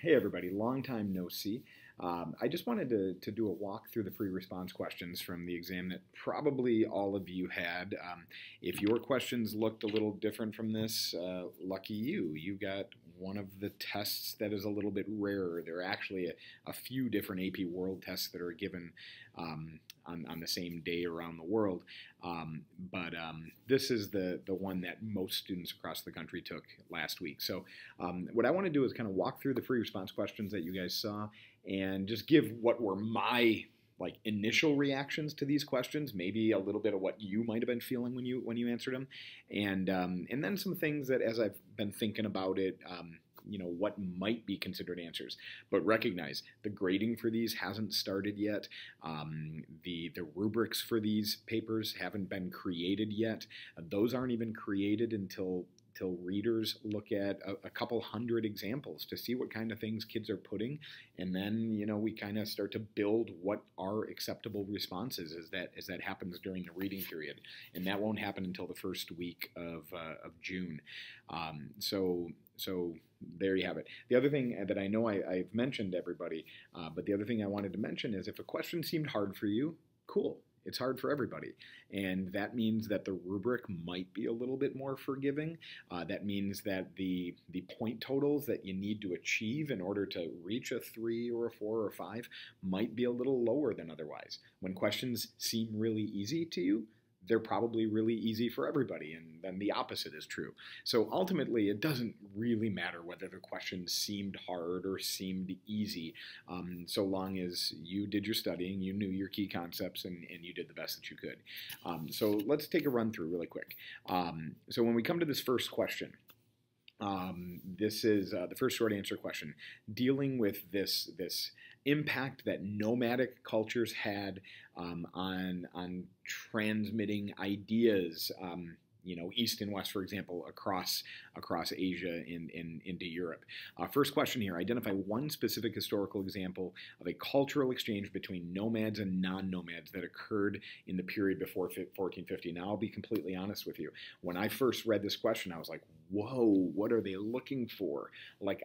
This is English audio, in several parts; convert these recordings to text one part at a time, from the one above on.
Hey everybody, long time no see. I just wanted to do a walk through the free response questions from the exam that probably all of you had. If your questions looked a little different from this, lucky you. You got one of the tests that is a little bit rarer. There are actually a few different AP World tests that are given on the same day around the world. But this is the one that most students across the country took last week. So what I want to do is kind of walk through the free response questions that you guys saw and just give what were my initial reactions to these questions, maybe a little bit of what you might have been feeling when you answered them, and then some things that as I've been thinking about it, what might be considered answers. But recognize the grading for these hasn't started yet. The rubrics for these papers haven't been created yet. Those aren't even created until readers look at a couple hundred examples to see what kind of things kids are putting, and then we kind of start to build what are acceptable responses as that happens during the reading period, and that won't happen until the first week of June. So there you have it. The other thing that I know I've mentioned to everybody, but the other thing I wanted to mention is if a question seemed hard for you, cool. It's hard for everybody, and that means that the rubric might be a little bit more forgiving. That means that the point totals that you need to achieve in order to reach a 3 or a 4 or a 5 might be a little lower than otherwise. When questions seem really easy to you, they're probably really easy for everybody, and then the opposite is true. So ultimately, it doesn't really matter whether the questions seemed hard or seemed easy, so long as you did your studying, you knew your key concepts, and you did the best that you could. So let's take a run through really quick. So when we come to this first question, this is the first short answer question, dealing with this impact that nomadic cultures had on transmitting ideas, east and west, for example, across Asia into Europe. First question here, identify one specific historical example of a cultural exchange between nomads and non-nomads that occurred in the period before 1450. Now, I'll be completely honest with you. When I first read this question, I was like, whoa, what are they looking for?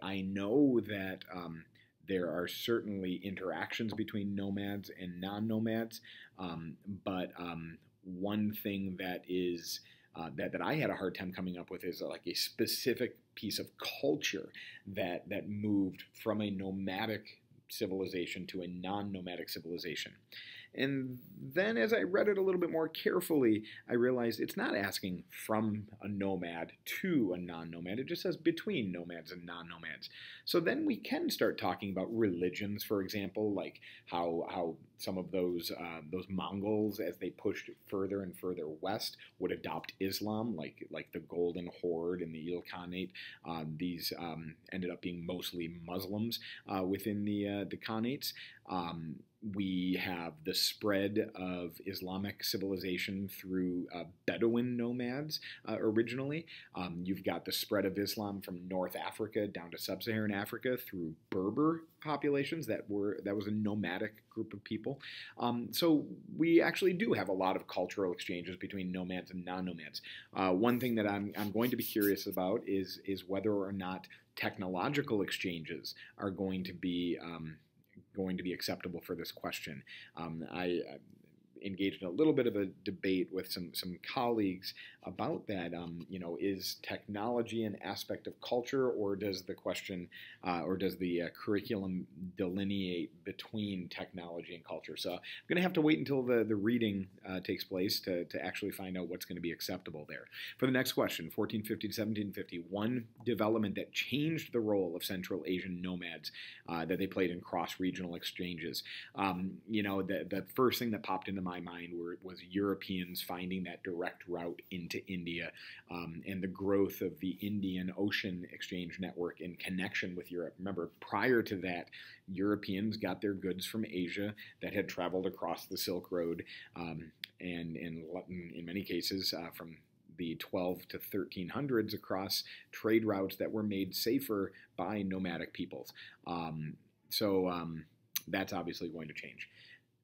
I know that there are certainly interactions between nomads and non-nomads, but one thing that is that I had a hard time coming up with is a specific piece of culture that moved from a nomadic civilization to a non-nomadic civilization. And then as I read it a little bit more carefully, I realized it's not asking from a nomad to a non-nomad. It just says between nomads and non-nomads. So then we can start talking about religions, for example, like how some of those Mongols, as they pushed further and further west, would adopt Islam, like the Golden Horde and the Ilkhanate. These ended up being mostly Muslims within the Khanates. We have the spread of Islamic civilization through Bedouin nomads originally. You've got the spread of Islam from North Africa down to Sub-Saharan Africa through Berber populations that was a nomadic group of people. So we actually do have a lot of cultural exchanges between nomads and non-nomads. One thing that I'm going to be curious about is whether or not technological exchanges are going to be acceptable for this question. I engaged in a little bit of a debate with some colleagues about that. Is technology an aspect of culture, or does the question, or does the curriculum delineate between technology and culture? So I'm going to have to wait until the reading takes place to actually find out what's going to be acceptable there. For the next question, 1450 to 1750, one development that changed the role of Central Asian nomads that they played in cross-regional exchanges. The first thing that popped into my mind was Europeans finding that direct route into India, and the growth of the Indian Ocean exchange network in connection with Europe. Remember, prior to that, Europeans got their goods from Asia that had traveled across the Silk Road, and in many cases from the 12 to 1300s across trade routes that were made safer by nomadic peoples. So that's obviously going to change.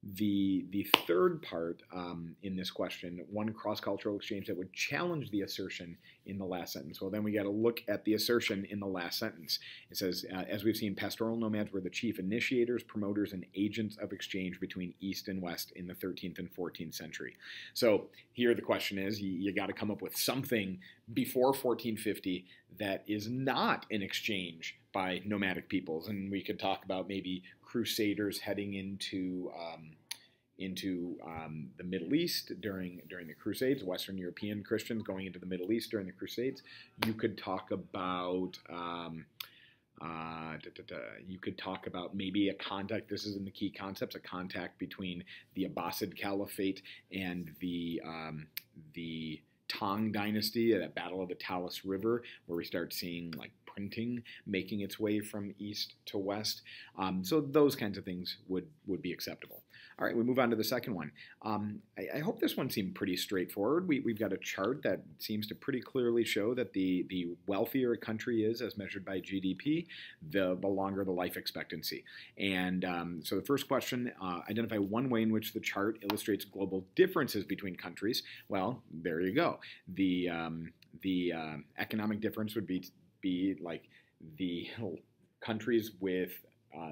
The third part in this question, one cross-cultural exchange that would challenge the assertion in the last sentence. Well, then we got to look at the assertion in the last sentence. It says, as we've seen, pastoral nomads were the chief initiators, promoters, and agents of exchange between East and West in the 13th and 14th century. So here the question is, you got to come up with something before 1450 that is not an exchange by nomadic peoples. And we could talk about maybe crusaders heading into the Middle East during the Crusades, Western European Christians going into the Middle East during the Crusades. You could talk about maybe a contact. This is in the key concepts: a contact between the Abbasid Caliphate and the Tang Dynasty, that Battle of the Talas River, where we start seeing like printing making its way from east to west. So those kinds of things would be acceptable. All right, we move on to the second one. I hope this one seemed pretty straightforward. We've got a chart that seems to pretty clearly show that the wealthier a country is as measured by GDP, the longer the life expectancy. And so the first question, identify one way in which the chart illustrates global differences between countries. Well, there you go. The economic difference would be like the countries with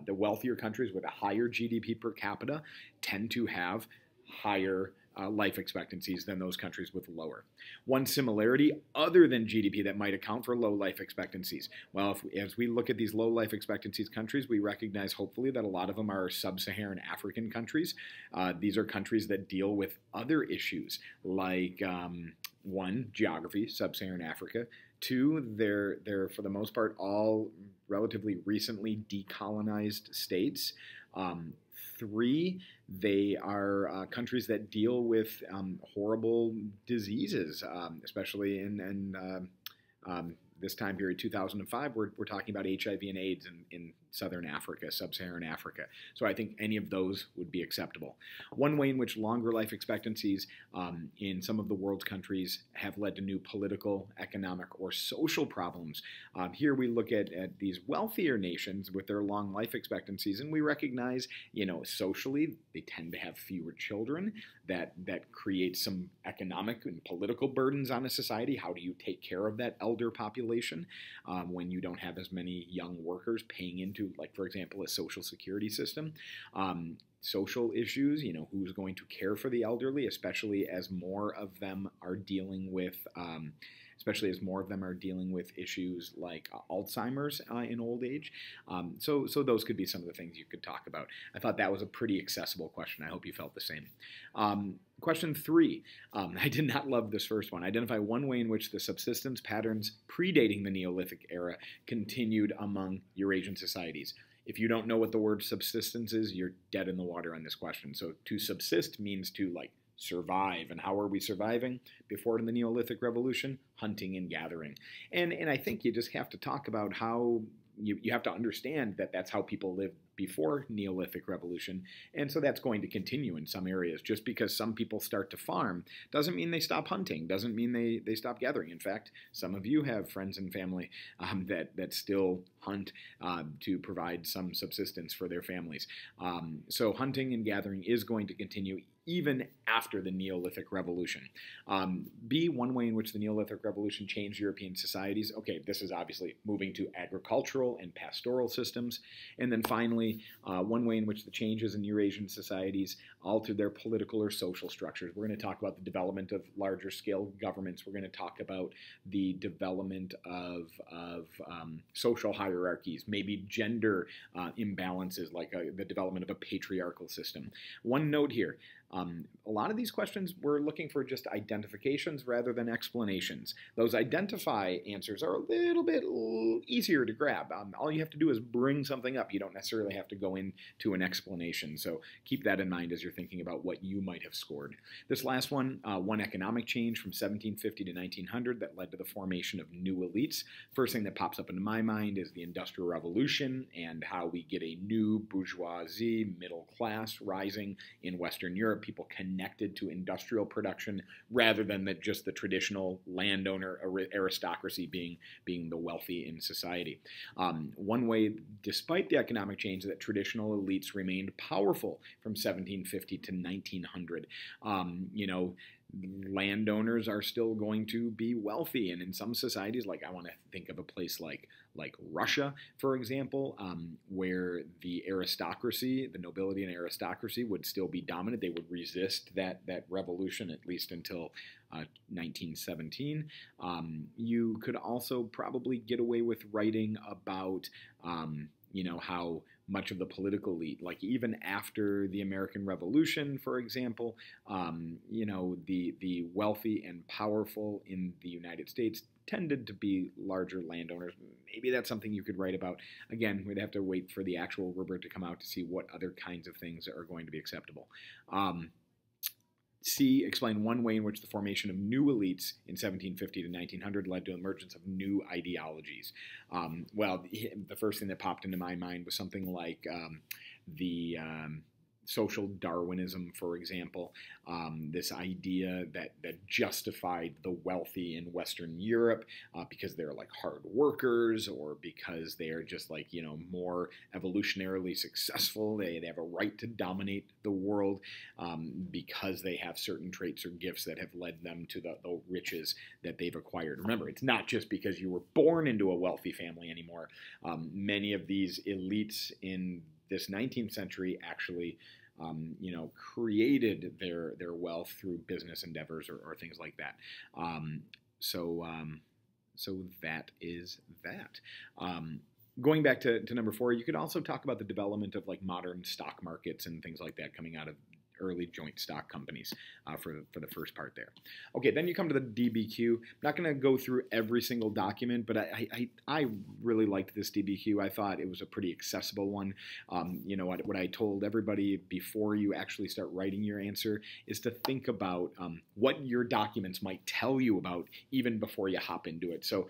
the wealthier countries with a higher GDP per capita tend to have higher life expectancies than those countries with lower. One similarity other than GDP that might account for low life expectancies. Well, as we look at these low life expectancies countries, we recognize hopefully that a lot of them are sub-Saharan African countries. These are countries that deal with other issues like one, geography, sub-Saharan Africa. Two, they're for the most part all relatively recently decolonized states. Three, they are countries that deal with horrible diseases, especially in this time period, 2005, we're talking about HIV and AIDS in Southern Africa, Sub-Saharan Africa. So I think any of those would be acceptable. One way in which longer life expectancies in some of the world's countries have led to new political, economic, or social problems. Here we look at these wealthier nations with their long life expectancies, and we recognize, socially, they tend to have fewer children. That creates some economic and political burdens on a society. How do you take care of that elder population when you don't have as many young workers paying into, like, for example, a social security system? Social issues, who's going to care for the elderly, especially as more of them are dealing with issues like Alzheimer's in old age. So those could be some of the things you could talk about. I thought that was a pretty accessible question. I hope you felt the same. Question 3. I did not love this first one. Identify one way in which the subsistence patterns predating the Neolithic era continued among Eurasian societies. If you don't know what the word subsistence is, you're dead in the water on this question. So to subsist means to, survive. And how are we surviving before the Neolithic Revolution? Hunting and gathering. And I think you just have to talk about how you have to understand that that's how people lived before Neolithic Revolution, and so that's going to continue in some areas. Just because some people start to farm doesn't mean they stop hunting, doesn't mean they stop gathering. In fact, some of you have friends and family that still hunt to provide some subsistence for their families. So hunting and gathering is going to continue even after the Neolithic Revolution. B, one way in which the Neolithic Revolution changed European societies. Okay, this is obviously moving to agricultural and pastoral systems. And then finally, one way in which the changes in Eurasian societies altered their political or social structures. We're going to talk about the development of larger scale governments. We're going to talk about the development of social hierarchies, maybe gender imbalances, like the development of a patriarchal system. One note here. A lot of these questions, we're looking for just identifications rather than explanations. Those identify answers are a little bit easier to grab. All you have to do is bring something up. You don't necessarily have to go into an explanation. So keep that in mind as you're thinking about what you might have scored. This last one, one economic change from 1750 to 1900 that led to the formation of new elites. First thing that pops up into my mind is the Industrial Revolution and how we get a new bourgeoisie, middle class rising in Western Europe, people connected to industrial production rather than just the traditional landowner aristocracy being the wealthy in society. One way, despite the economic change, that traditional elites remained powerful from 1750 to 1900. Landowners are still going to be wealthy, and in some societies, like I want to think of a place like Russia, for example, where the aristocracy, the nobility and aristocracy, would still be dominant. They would resist that revolution at least until 1917. You could also probably get away with writing about how much of the political elite, like even after the American Revolution, for example, the wealthy and powerful in the United States tended to be larger landowners. Maybe that's something you could write about. Again, we'd have to wait for the actual rubric to come out to see what other kinds of things are going to be acceptable. C, explain one way in which the formation of new elites in 1750 to 1900 led to the emergence of new ideologies. The first thing that popped into my mind was something like the Social Darwinism, for example, this idea that justified the wealthy in Western Europe because they're like hard workers, or because they are just like, more evolutionarily successful. They have a right to dominate the world because they have certain traits or gifts that have led them to the riches that they've acquired. Remember, it's not just because you were born into a wealthy family anymore. Many of these elites in this 19th century actually created their wealth through business endeavors or things like that. So that is that. Going back to number 4, you could also talk about the development of like modern stock markets and things like that coming out of early joint stock companies for the first part there. Okay, then you come to the DBQ. I'm not going to go through every single document, but I really liked this DBQ. I thought it was a pretty accessible one. What I told everybody before you actually start writing your answer is to think about what your documents might tell you about even before you hop into it. So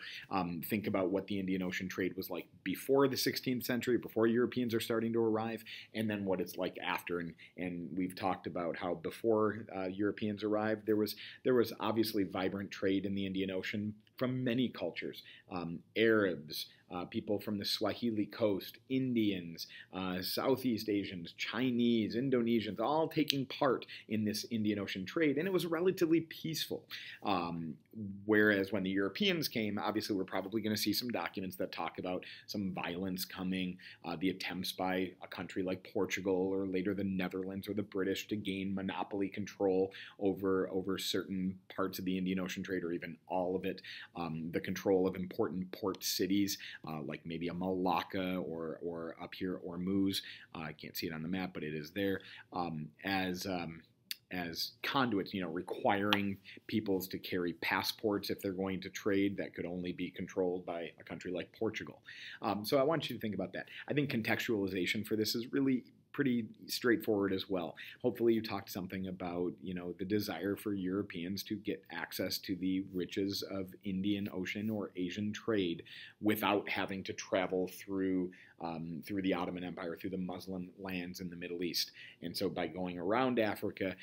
think about what the Indian Ocean trade was like before the 16th century, before Europeans are starting to arrive, and then what it's like after. And we've talked about how before Europeans arrived, there was obviously vibrant trade in the Indian Ocean from many cultures, Arabs, people from the Swahili coast, Indians, Southeast Asians, Chinese, Indonesians, all taking part in this Indian Ocean trade, and it was relatively peaceful. Whereas when the Europeans came, obviously we're probably going to see some documents that talk about some violence coming, the attempts by a country like Portugal or later the Netherlands or the British to gain monopoly control over certain parts of the Indian Ocean trade, or even all of it, the control of important port cities, like maybe a Malacca or up here Ormuz. I can't see it on the map, but it is there, as conduits, requiring peoples to carry passports if they're going to trade that could only be controlled by a country like Portugal. So I want you to think about that. I think contextualization for this is really pretty straightforward as well. Hopefully you talked something about, the desire for Europeans to get access to the riches of Indian Ocean or Asian trade without having to travel through the Ottoman Empire, through the Muslim lands in the Middle East. And so by going around Africa,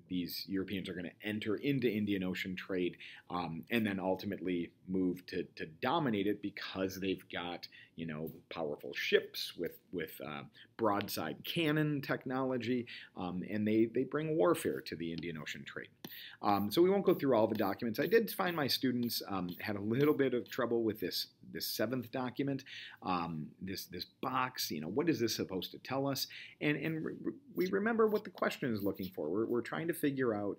these Europeans are going to enter into Indian Ocean trade and then ultimately move to dominate it because they've got, powerful ships with broadside cannon technology, and they bring warfare to the Indian Ocean trade. So we won't go through all the documents. I did find my students had a little bit of trouble with this 7th document, this box. What is this supposed to tell us? And we remember what the question is looking for. We're trying to figure out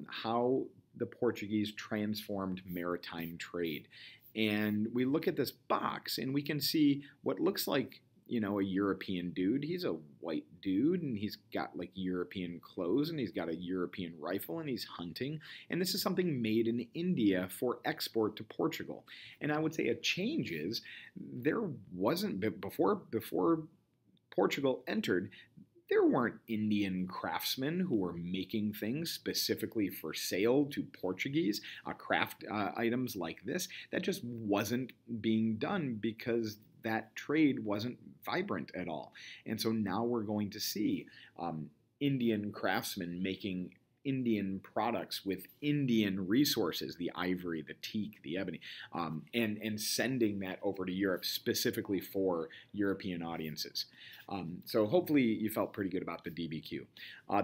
how the Portuguese transformed maritime trade. And we look at this box and we can see what looks like, a European dude. He's a white dude and he's got like European clothes and he's got a European rifle and he's hunting. And this is something made in India for export to Portugal. And I would say a change is there wasn't, before Portugal entered, there weren't Indian craftsmen who were making things specifically for sale to Portuguese, craft items like this. That just wasn't being done because that trade wasn't vibrant at all. And so now we're going to see Indian craftsmen making Indian products with Indian resources, the ivory, the teak, the ebony, and sending that over to Europe specifically for European audiences. So hopefully you felt pretty good about the DBQ.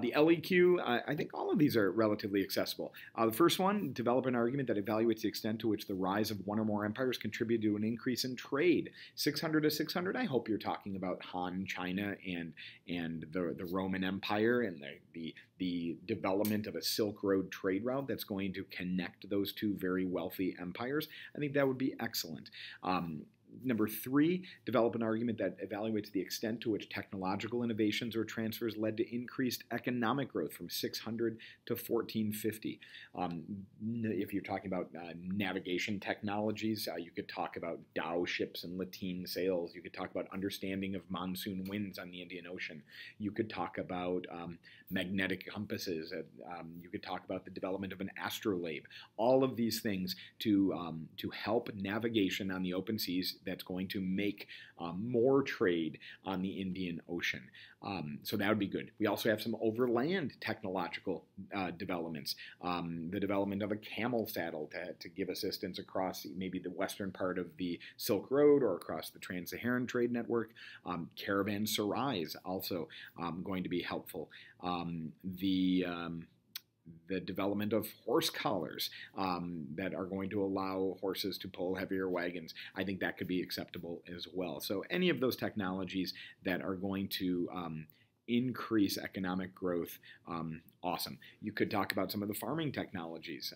The LEQ, I think all of these are relatively accessible. The first one, develop an argument that evaluates the extent to which the rise of one or more empires contributed to an increase in trade. 600 to 600, I hope you're talking about Han, China, and the Roman Empire and the development of a Silk Road trade route that's going to connect those two very wealthy empires. I think that would be excellent. Number 3, develop an argument that evaluates the extent to which technological innovations or transfers led to increased economic growth from 600 to 1450. If you're talking about navigation technologies, you could talk about dhow ships and lateen sails. You could talk about understanding of monsoon winds on the Indian Ocean. You could talk about magnetic compasses. You could talk about the development of an astrolabe. All of these things to help navigation on the open seas that's going to make more trade on the Indian Ocean. So that would be good. We also have some overland technological developments. The development of a camel saddle to give assistance across maybe the western part of the Silk Road or across the Trans-Saharan trade network. Caravanserais also going to be helpful. The development of horse collars that are going to allow horses to pull heavier wagons. I think that could be acceptable as well. So any of those technologies that are going to increase economic growth, awesome. You could talk about some of the farming technologies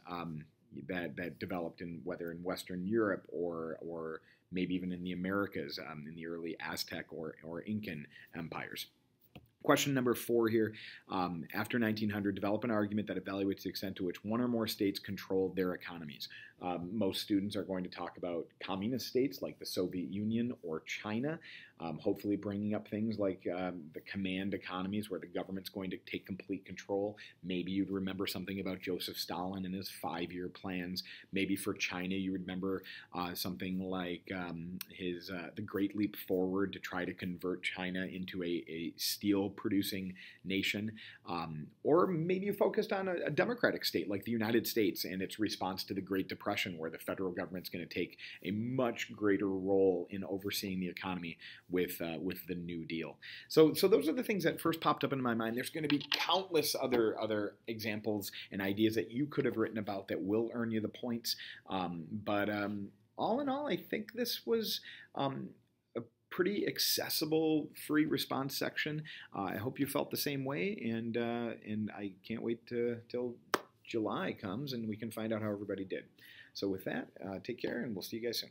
that developed whether in Western Europe or maybe even in the Americas in the early Aztec or Incan empires. Question number 4 here. After 1900, develop an argument that evaluates the extent to which one or more states controlled their economies. Most students are going to talk about communist states like the Soviet Union or China, hopefully bringing up things like the command economies where the government's going to take complete control. Maybe you'd remember something about Joseph Stalin and his 5-year plans. Maybe for China you remember something like the Great Leap Forward to try to convert China into a steel-producing nation. Or maybe you focused on a democratic state like the United States and its response to the Great Depression, where the federal government's going to take a much greater role in overseeing the economy with the New Deal. So those are the things that first popped up in my mind. There's going to be countless other examples and ideas that you could have written about that will earn you the points. But all in all, I think this was a pretty accessible free response section. I hope you felt the same way, and I can't wait till July comes and we can find out how everybody did. So with that, take care, and we'll see you guys soon.